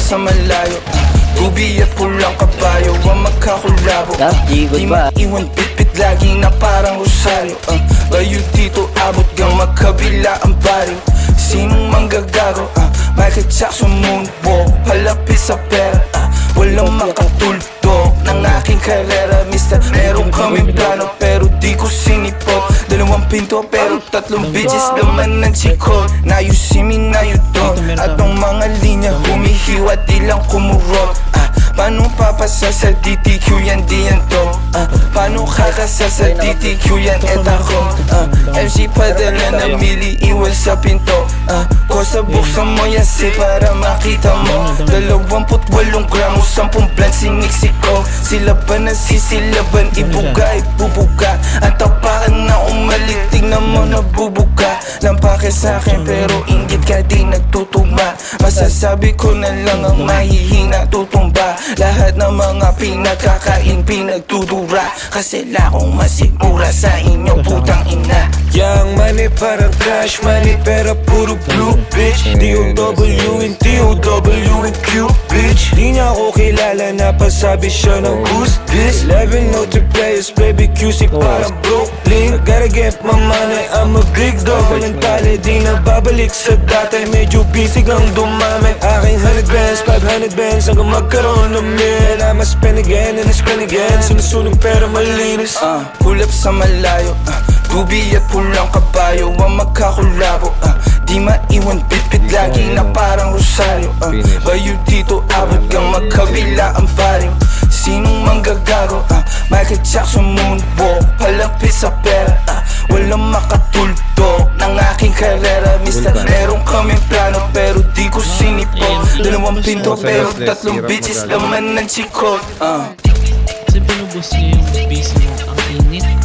sa malayo. Gubi at pulang kabayo ang magkakulabo. Di maiwan pitpit lagi na parang rosaryo. Layo dito abot gang magkabila ang baryo. Sinong manggagago? Michael Jackson moonwalk, palapit sa pera. Walang makatuldo ng aking karera, mister. Meron kaming plano pero di ko sinipot. 2 pinto pero 3 bitches laman ng chikot. Now you see me, now you don't. At ang mga linya humihiwa di lang kumurot. Paano papasa sa DTQ yan di yan to? Paano kakasa sa DTQ yan et ako? MC padala na mili iwan sa pinto. Kosa buksan mo yan si para makita mo. 28 gramo, 10 blend siniksiko. Sila ba nasisilaban, ibuga, ibubuga. Ang tapakan na umalit, tignan mo nabubuga. Lampake sa'kin pero inggit ka di nagtutugma. Masasabi ko na lang ang mahihina tutumba. Lahat ng mga pinagkakain pinagtudura. Kasi lakong masigura sa inyo putang ina. Young money parang cash money pero puro blue bitch. D-O-W and D-O-W and Q bitch. Di niya ako kilala na pasabi siya ng who's this. 11 note players baby QC parang Brooklyn. Gotta get my money, I'm a big dog. Walang tali di na babalik sa dati. Medyo busy kang dumami. Aking 100 bands, 500 bands hanggang magkaroon ng mil. I'ma spend again and I spend again. Sinusunog pero malinis. Hulap sa malayo, gubi at pulang kabayo ang magkakulabo. Di maiwan bitbit lagi na parang rosaryo. Bayo dito abot gang magkabila ang baryo. Sinong manggagago? Michael Jackson moonwalk, palapit sa pera. Walang makatuldo ng aking karera, mister. Meron kaming plano pero di ko sinipot. 2 pinto pero 3 bitches laman ng chikot. Kasi binubos niya yung base mo, ang init.